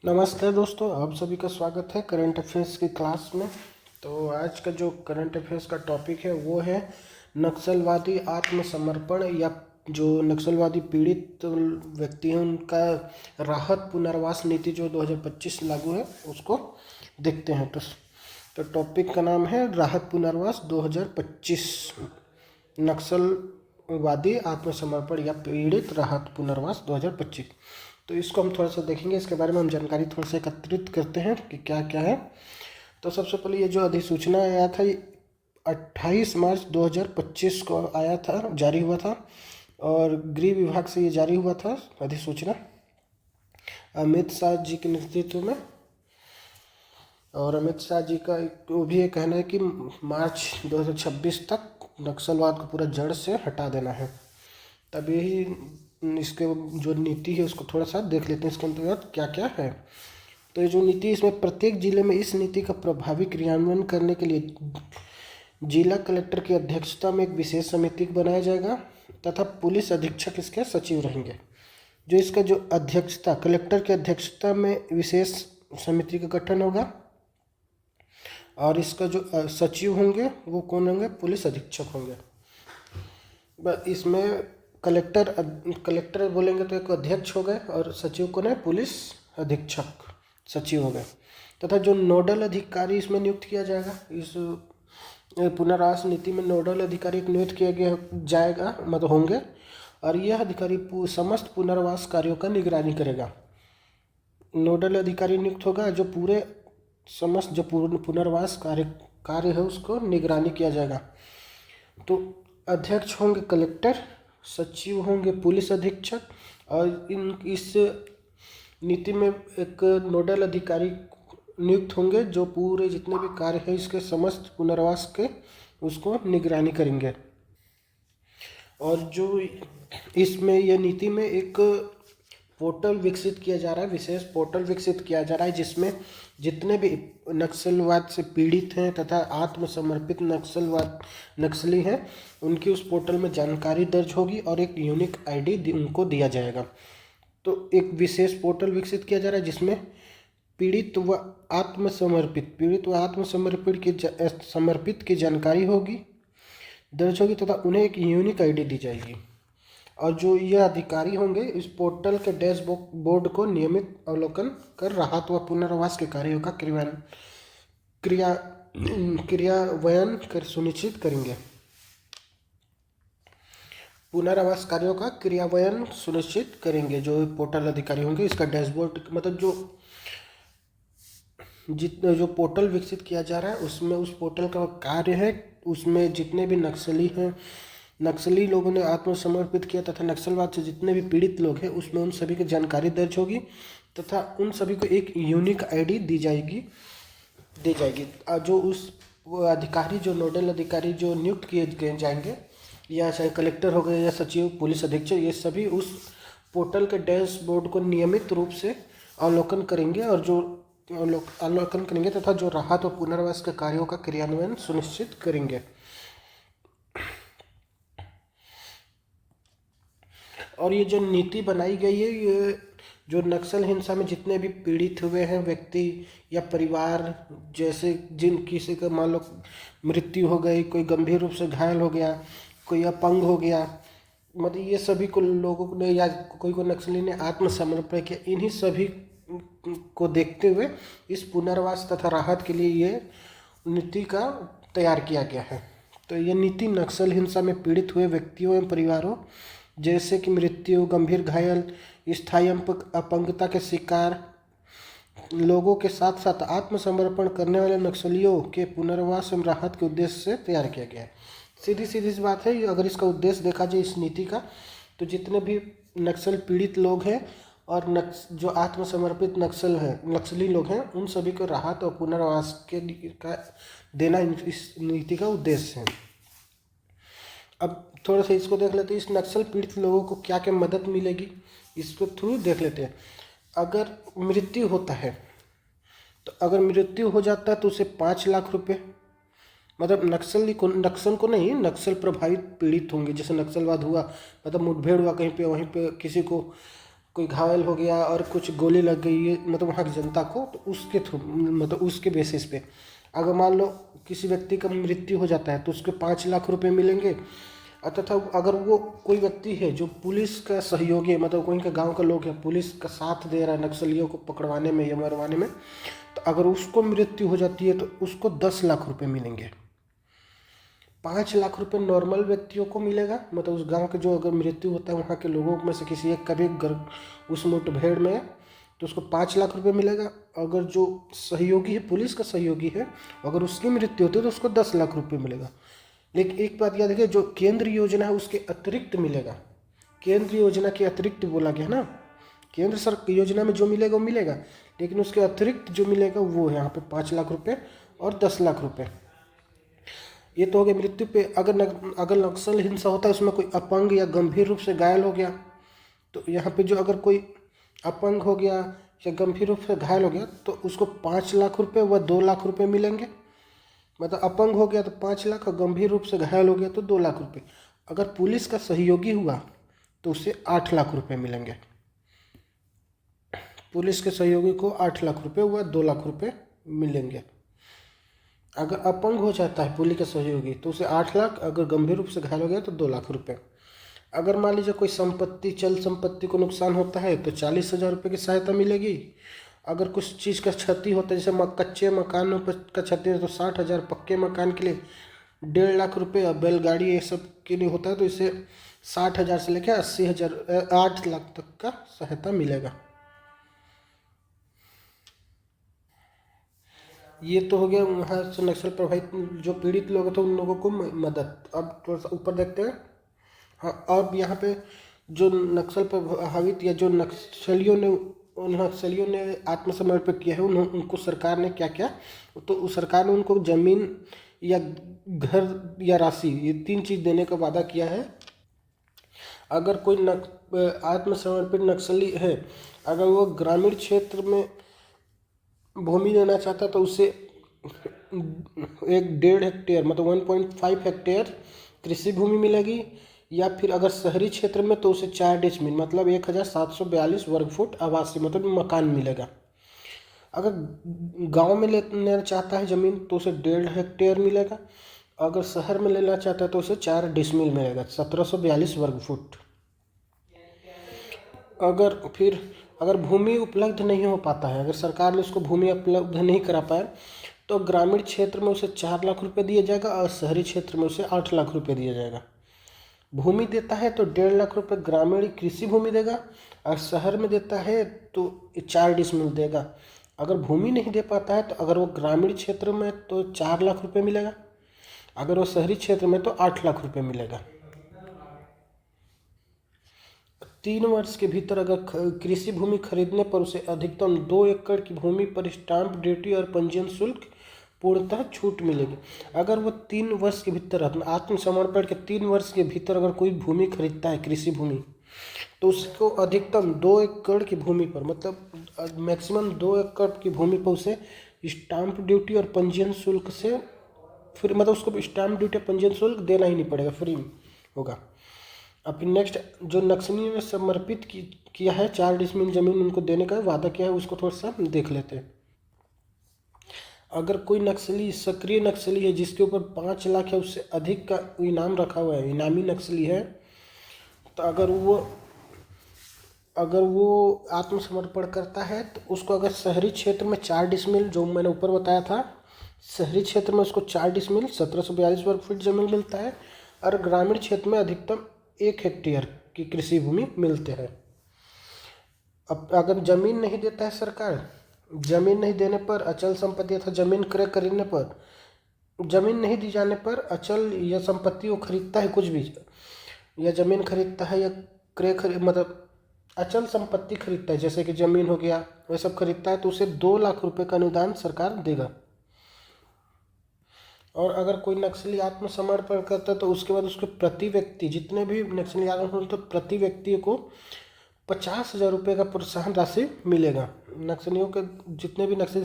नमस्ते दोस्तों, आप सभी का स्वागत है करंट अफेयर्स की क्लास में। तो आज का जो करंट अफेयर्स का टॉपिक है वो है नक्सलवादी आत्मसमर्पण या जो नक्सलवादी पीड़ित व्यक्ति हैं उनका राहत पुनर्वास नीति जो 2025 लागू है उसको देखते हैं। तो टॉपिक का नाम है राहत पुनर्वास 2025, नक्सलवादी आत्मसमर्पण या पीड़ित राहत पुनर्वास 2025। तो इसको हम थोड़ा सा देखेंगे, इसके बारे में हम जानकारी थोड़ा सा एकत्रित करते हैं कि क्या क्या है। तो सबसे पहले ये जो अधिसूचना आया था ये 28 मार्च 2025 को आया था, जारी हुआ था और गृह विभाग से ये जारी हुआ था अधिसूचना अमित शाह जी के नेतृत्व में। और अमित शाह जी का वो भी ये कहना है कि मार्च 2026 तक नक्सलवाद को पूरा जड़ से हटा देना है। तब यही इसके जो नीति है उसको थोड़ा सा देख लेते हैं, इसके अंतर्गत क्या क्या है। तो ये जो नीति इसमें प्रत्येक जिले में इस नीति का प्रभावी क्रियान्वयन करने के लिए जिला कलेक्टर की अध्यक्षता में एक विशेष समिति बनाया जाएगा तथा पुलिस अधीक्षक इसके सचिव रहेंगे। जो इसका जो अध्यक्षता कलेक्टर की अध्यक्षता में विशेष समिति का गठन होगा और इसका जो सचिव होंगे वो कौन होंगे, पुलिस अधीक्षक होंगे। इसमें कलेक्टर बोलेंगे तो एक अध्यक्ष हो गए और सचिव कौन है, पुलिस अधीक्षक सचिव हो गए। तथा जो नोडल अधिकारी इसमें नियुक्त किया जाएगा, इस पुनर्वास नीति में नोडल अधिकारी नियुक्त किया गया जाएगा मतलब होंगे और यह अधिकारी समस्त पुनर्वास कार्यों का निगरानी करेगा। नोडल अधिकारी नियुक्त होगा जो पूरे समस्त जो पुनर्वास कार्य है उसको निगरानी किया जाएगा। तो अध्यक्ष होंगे कलेक्टर, सचिव होंगे पुलिस अधीक्षक और इस नीति में एक नोडल अधिकारी नियुक्त होंगे जो पूरे जितने भी कार्य हैं इसके समस्त पुनर्वास के उसको निगरानी करेंगे। और जो इसमें यह नीति में एक पोर्टल विकसित किया जा रहा है, विशेष पोर्टल विकसित किया जा रहा है जिसमें जितने भी नक्सलवाद से पीड़ित हैं तथा आत्मसमर्पित नक्सली हैं उनकी उस पोर्टल में जानकारी दर्ज होगी और एक यूनिक आईडी उनको दिया जाएगा। तो एक विशेष पोर्टल विकसित किया जा रहा है जिसमें पीड़ित व समर्पित की जानकारी होगी दर्ज होगी तथा उन्हें एक यूनिक आईडी दी जाएगी। और जो यह अधिकारी होंगे इस पोर्टल के डैशबोर्ड को नियमित अवलोकन कर राहत व पुनर्वास के कार्यों का क्रियान्वयन कर सुनिश्चित करेंगे। पुनर्वास कार्यों का क्रियान्वयन सुनिश्चित करेंगे जो पोर्टल अधिकारी होंगे। इसका डैशबोर्ड मतलब जो पोर्टल विकसित किया जा रहा है उसमें उस पोर्टल का कार्य है, उसमें जितने भी नक्सली लोगों ने आत्मसमर्पित किया तथा नक्सलवाद से जितने भी पीड़ित लोग हैं उसमें उन सभी की जानकारी दर्ज होगी तथा उन सभी को एक यूनिक आईडी दी जाएगी। जो उस अधिकारी जो नोडल अधिकारी जो नियुक्त किए गए जाएंगे या चाहे कलेक्टर हो गए या सचिव पुलिस अधीक्षक, ये सभी उस पोर्टल के डैशबोर्ड को नियमित रूप से अवलोकन करेंगे तथा जो राहत और पुनर्वास के कार्यों का क्रियान्वयन सुनिश्चित करेंगे। और ये जो नीति बनाई गई है ये जो नक्सल हिंसा में जितने भी पीड़ित हुए हैं व्यक्ति या परिवार, जैसे जिन किसी का मान लो मृत्यु हो गई, कोई गंभीर रूप से घायल हो गया, कोई अपंग हो गया, मतलब ये सभी को लोगों ने या कोई को नक्सली ने आत्मसमर्पण किया, इन्हीं सभी को देखते हुए इस पुनर्वास तथा राहत के लिए ये नीति का तैयार किया गया है। तो ये नीति नक्सल हिंसा में पीड़ित हुए व्यक्तियों एवं परिवारों जैसे कि मृत्यु, गंभीर घायल, स्थायी अपंगता के शिकार लोगों के साथ साथ आत्मसमर्पण करने वाले नक्सलियों के पुनर्वास एवं राहत के उद्देश्य से तैयार किया गया है। सीधी सी बात है, अगर इसका उद्देश्य देखा जाए इस नीति का, तो जितने भी नक्सल पीड़ित लोग हैं और जो आत्मसमर्पित नक्सली लोग हैं उन सभी को राहत और पुनर्वास का देना इस नीति का उद्देश्य है। अब थोड़ा सा इसको देख लेते हैं, इस नक्सल पीड़ित लोगों को क्या क्या मदद मिलेगी इसको थ्रू देख लेते हैं। अगर मृत्यु होता है तो अगर मृत्यु हो जाता है तो उसे 5 लाख रुपए, मतलब नक्सल को नहीं, नक्सल प्रभावित पीड़ित होंगे, जैसे नक्सलवाद हुआ मतलब मुठभेड़ हुआ कहीं पे, वहीं पे किसी को कोई घायल हो गया और कुछ गोली लग गई है मतलब वहाँ की जनता को, तो उसके थ्रू मतलब उसके बेसिस पे अगर मान लो किसी व्यक्ति का मृत्यु हो जाता है तो उसके 5 लाख रुपए मिलेंगे। तथा अगर वो कोई व्यक्ति है जो पुलिस का सहयोगी है, मतलब कोई का गांव का लोग है, पुलिस का साथ दे रहा है नक्सलियों को पकड़वाने में या मरवाने में, तो अगर उसको मृत्यु हो जाती है तो उसको 10 लाख रुपए मिलेंगे। 5 लाख रुपए नॉर्मल व्यक्तियों को मिलेगा, मतलब उस गांव के जो अगर मृत्यु होता है वहाँ के लोगों में से किसी एक का भी उस मुठभेड़ में तो उसको 5 लाख रुपए मिलेगा। अगर जो सहयोगी है, पुलिस का सहयोगी है, अगर उसकी मृत्यु होती है तो उसको 10 लाख रुपए मिलेगा। लेकिन एक बात याद रखिए, जो केंद्र योजना है उसके अतिरिक्त मिलेगा। केंद्र योजना के अतिरिक्त बोला गया ना, केंद्र सरकार योजना में जो मिलेगा वो मिलेगा, लेकिन उसके अतिरिक्त जो मिलेगा वो है यहाँ पे 5 लाख रुपए और 10 लाख रुपए। ये तो हो गया मृत्यु पे। अगर नक्सल हिंसा होता है उसमें कोई अपंग या गंभीर रूप से घायल हो गया, तो यहाँ पे जो अगर कोई अपंग हो गया या गंभीर रूप से घायल हो गया तो उसको 5 लाख रुपए व 2 लाख रुपए मिलेंगे। मतलब अपंग हो गया तो 5 लाख और गंभीर रूप से घायल हो गया तो 2 लाख रुपए। अगर पुलिस का सहयोगी हुआ तो उसे 8 लाख रुपए मिलेंगे। पुलिस के सहयोगी को 8 लाख रुपए व 2 लाख रुपए मिलेंगे। अगर अपंग हो जाता है पुलिस का सहयोगी तो उसे 8 लाख, अगर गंभीर रूप से घायल हो गया तो 2 लाख रुपए। अगर मान लीजिए कोई संपत्ति, चल संपत्ति को नुकसान होता है तो 40,000 रुपये की सहायता मिलेगी। अगर कुछ चीज़ का क्षति होता है जैसे कच्चे मकानों पर का क्षति है तो 60,000, पक्के मकान के लिए 1.5 लाख रुपये, और बैलगाड़ी ये सब के लिए होता है तो इसे 60,000 से लेकर 80,000, 8 लाख तक का सहायता मिलेगा। ये तो हो गया वहाँ से नक्सल प्रभावित जो पीड़ित लोग हैं तो उन लोगों को मदद। अब थोड़ा सा ऊपर देखते हैं। हाँ, अब यहाँ पे जो नक्सल प्रभावित या जो नक्सलियों ने आत्मसमर्पण किया है उनको सरकार ने क्या क्या, तो उस सरकार ने उनको जमीन या घर या राशि, ये 3 चीज़ देने का वादा किया है। अगर कोई आत्मसमर्पित नक्सली है, अगर वो ग्रामीण क्षेत्र में भूमि लेना चाहता है तो उसे 1.5 हेक्टेयर मतलब 1.5 हेक्टेयर कृषि भूमि मिलेगी। या फिर अगर शहरी क्षेत्र में तो उसे 4 डिसमिल मतलब 1742 वर्ग फुट आवासीय मतलब मकान मिलेगा। अगर गांव में लेना चाहता है ज़मीन तो उसे 1.5 हेक्टेयर मिलेगा। अगर शहर में लेना चाहता है तो उसे 4 डिसमिल मिलेगा, 1742 वर्ग फुट। अगर भूमि उपलब्ध नहीं हो पाता है, अगर सरकार ने उसको भूमि उपलब्ध नहीं करा पाया तो ग्रामीण क्षेत्र में उसे 4 लाख रुपए दिया जाएगा और शहरी क्षेत्र में उसे 8 लाख रुपए दिया जाएगा। भूमि देता है तो 1.5 लाख रुपए ग्रामीण कृषि भूमि देगा, और शहर में देता है तो 4 डिसमिल देगा। अगर भूमि नहीं दे पाता है तो अगर वो ग्रामीण क्षेत्र में तो 4 लाख रुपए मिलेगा, अगर वो शहरी क्षेत्र में तो 8 लाख रुपए मिलेगा। 3 वर्ष के भीतर अगर कृषि भूमि खरीदने पर उसे अधिकतम 2 एकड़ की भूमि पर स्टाम्प ड्यूटी और पंजीयन शुल्क पूर्णतः छूट मिलेगी। अगर वो 3 वर्ष के भीतर आत्मसमर्पण के 3 वर्ष के भीतर अगर कोई भूमि खरीदता है कृषि भूमि तो उसको अधिकतम 2 एकड़ की भूमि पर मतलब मैक्सिमम 2 एकड़ की भूमि पर उसे स्टाम्प ड्यूटी और पंजीयन शुल्क से फिर मतलब उसको स्टाम्प ड्यूटी और पंजीयन शुल्क देना ही नहीं पड़ेगा, फ्री होगा। अब फिर नेक्स्ट जो नक्सलियों ने समर्पित किया है 4 डिसमिल जमीन उनको देने का वादा किया है उसको थोड़ा सा देख लेते हैं। अगर कोई नक्सली सक्रिय नक्सली है जिसके ऊपर 5 लाख या उससे अधिक का इनाम रखा हुआ है, इनामी नक्सली है, तो अगर वो आत्मसमर्पण करता है तो उसको अगर शहरी क्षेत्र में 4 डिसमिल जो मैंने ऊपर बताया था, शहरी क्षेत्र में उसको 4 डिसमिल 1742 वर्ग फुट जमीन मिलता है, और ग्रामीण क्षेत्र में अधिकतम 1 हेक्टेयर की कृषि भूमि मिलते हैं। अब अगर जमीन नहीं देता है सरकार, जमीन नहीं देने पर अचल संपत्ति अथवा जमीन क्रय खरीदने पर, जमीन नहीं दी जाने पर अचल या संपत्ति को खरीदता है कुछ भी, या जमीन खरीदता है या मतलब अचल संपत्ति खरीदता है जैसे कि जमीन हो गया वह सब खरीदता है तो उसे 2 लाख रुपए का अनुदान सरकार देगा। और अगर कोई नक्सली आत्मसमर्पण करता है तो उसके बाद उसके प्रति व्यक्ति जितने भी नक्सली आत्मसमर्पण तो प्रति व्यक्ति को 50,000 रुपये का प्रोत्साहन राशि मिलेगा। नक्सलियों के जितने भी नक्सली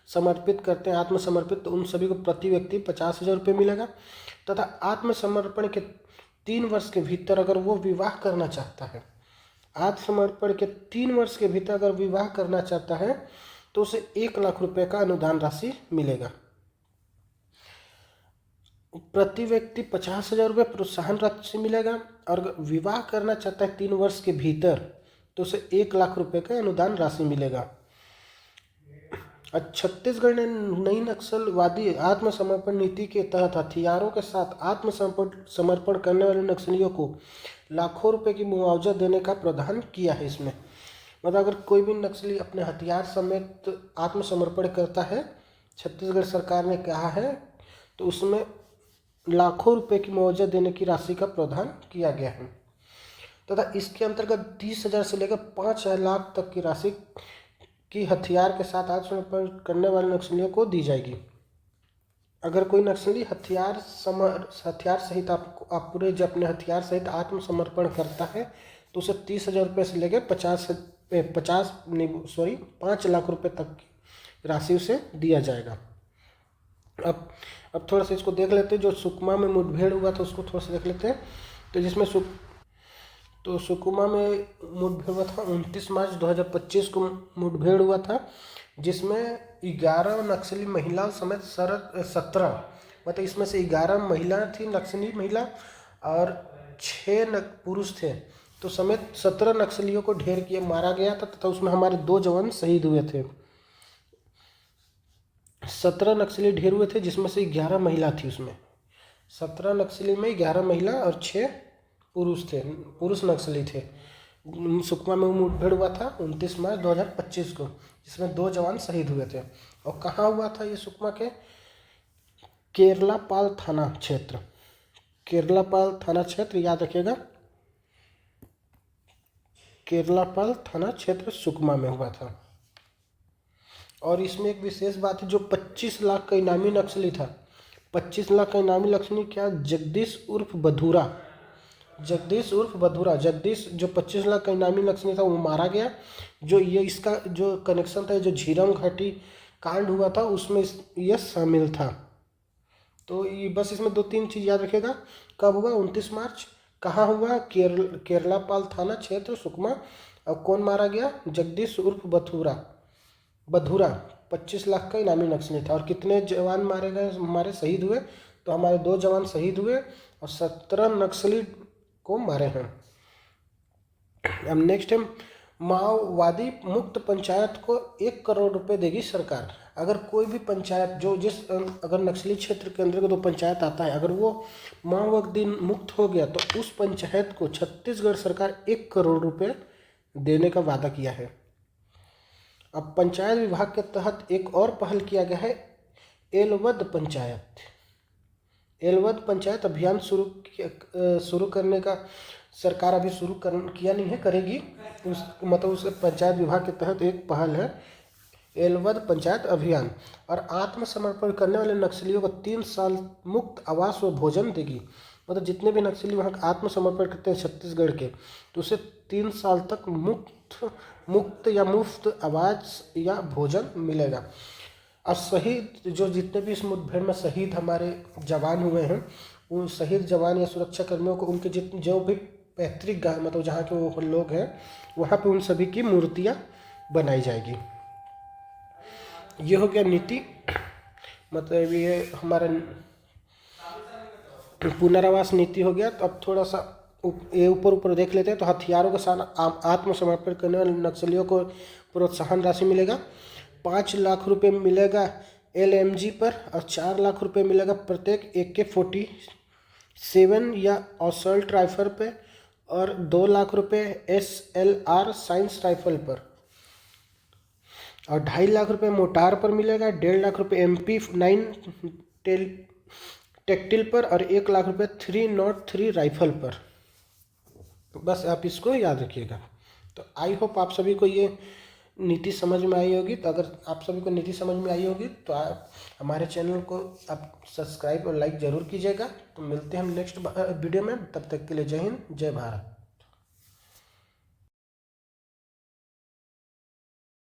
समर्पित करते हैं आत्मसमर्पित तो उन सभी को प्रति व्यक्ति 50,000 रुपये मिलेगा। तथा आत्मसमर्पण के 3 वर्ष के भीतर अगर वो विवाह करना चाहता है, आत्मसमर्पण के 3 वर्ष के भीतर अगर विवाह करना चाहता है तो उसे 1 लाख रुपए का अनुदान राशि मिलेगा। प्रति व्यक्ति 50,000 रुपये प्रोत्साहन राशि मिलेगा। और अगर विवाह करना चाहता है 3 वर्ष के भीतर तो उसे 1 लाख रुपए का अनुदान राशि मिलेगा। छत्तीसगढ़ ने नई नक्सलवादी आत्मसमर्पण नीति के तहत हथियारों के साथ समर्पण करने वाले नक्सलियों को लाखों रुपए की मुआवजा देने का प्रावधान किया है। इसमें मतलब अगर कोई भी नक्सली अपने हथियार समेत आत्मसमर्पण करता है, छत्तीसगढ़ सरकार ने कहा है, तो उसमें लाखों रुपए की मुआवजा देने की राशि का प्रावधान किया गया है तथा इसके अंतर्गत 30,000 से लेकर 5 लाख तक की राशि की हथियार के साथ आत्मसमर्पण करने वाले नक्सलियों को दी जाएगी। अगर कोई नक्सली हथियार सहित आप पूरे जब अपने हथियार सहित आत्मसमर्पण करता है तो उसे 30,000 रुपये से लेकर 5 लाख रुपए तक की राशि उसे दिया जाएगा। अब थोड़ा सा इसको देख लेते हैं। जो सुकमा में मुठभेड़ हुआ था उसको थोड़ा सा देख लेते हैं। तो जिसमें सुकमा में मुठभेड़ हुआ था 29 मार्च 2025 को मुठभेड़ हुआ था, जिसमें 11 नक्सली महिला समेत 17, मतलब इसमें से 11 महिला थी, नक्सली महिला, और 6 पुरुष थे, तो समेत 17 नक्सलियों को ढेर किया मारा गया था तथा उसमें हमारे 2 जवान शहीद हुए थे। 17 नक्सली ढेर हुए थे जिसमें से 11 महिला थी। उसमें 17 नक्सली में 11 महिला और 6 पुरुष नक्सली थे। सुकमा में मुठभेड़ हुआ था 29 मार्च 2025 को, जिसमें 2 जवान शहीद हुए थे। और कहाँ हुआ था ये? सुकमा के केरलापाल थाना क्षेत्र, याद रखिएगा, केरलापाल थाना क्षेत्र सुकमा में हुआ था। और इसमें एक विशेष बात है, जो 25 लाख का इनामी नक्सली था, 25 लाख का इनामी नक्सली क्या, जगदीश उर्फ बधूरा, जगदीश जो 25 लाख का इनामी नक्सली था वो मारा गया। जो ये इसका जो कनेक्शन था, जो झीरम घाटी कांड हुआ था उसमें यह शामिल था। तो ये बस इसमें 2-3 चीज़ याद रखेगा। कब हुआ? 29 मार्च। कहाँ हुआ? केरलापाल थाना क्षेत्र सुकमा। और कौन मारा गया? जगदीश उर्फ बधूरा 25 लाख का इनामी नक्सली था। और कितने जवान मारे गए? हमारे शहीद हुए, तो हमारे 2 जवान शहीद हुए और 17 नक्सली को मारे हैं। अब नेक्स्ट है, माओवादी मुक्त पंचायत को 1 करोड़ रुपए देगी सरकार। अगर कोई भी पंचायत अगर नक्सली क्षेत्र के अंदर जो पंचायत आता है, अगर वो माओवादी मुक्त हो गया तो उस पंचायत को छत्तीसगढ़ सरकार 1 करोड़ रुपए देने का वादा किया है। अब पंचायत विभाग के तहत एक और पहल किया गया है, एलवद पंचायत अभियान शुरू करने का सरकार अभी किया नहीं है, करेगी। मतलब उस पंचायत विभाग के तहत एक पहल है एलवद पंचायत अभियान। और आत्मसमर्पण करने वाले नक्सलियों को 3 साल मुक्त आवास व भोजन देगी। मतलब जितने भी नक्सली वहाँ आत्मसमर्पण करते हैं छत्तीसगढ़ के, तो उसे 3 साल तक मुक्त या मुफ्त आवास या भोजन मिलेगा। और शहीद जो जितने भी इस मुठभेड़ में शहीद हमारे जवान हुए हैं, उन शहीद जवान या सुरक्षा कर्मियों को उनके जो भी पैतृक गाँव, मतलब जहाँ के वो लोग हैं, वहाँ पे उन सभी की मूर्तियाँ बनाई जाएगी। ये हो गया नीति, मतलब ये हमारा पुनर्वास नीति हो गया। तो अब थोड़ा सा ये ऊपर देख लेते हैं। तो हथियारों के साथ आत्मसमर्पण करने वाले नक्सलियों को प्रोत्साहन राशि मिलेगा। 5 लाख रुपए मिलेगा LMG पर और 4 लाख रुपए मिलेगा प्रत्येक AK-47 या असॉल्ट राइफल पे, और 2 लाख रुपए SLR साइंस राइफल पर, और 2.5 लाख रुपए मोटार पर मिलेगा। 1.5 लाख रुपए MP9 टेक्टिल पर, और 1 लाख रुपए 303 राइफल पर। बस आप इसको याद रखिएगा। तो आई होप आप सभी को ये नीति समझ में आई होगी। तो अगर आप सभी को नीति समझ में आई होगी तो आप हमारे चैनल को आप सब्सक्राइब और लाइक ज़रूर कीजिएगा। तो मिलते हैं हम नेक्स्ट वीडियो में, तब तक के लिए जय हिंद, जय भारत।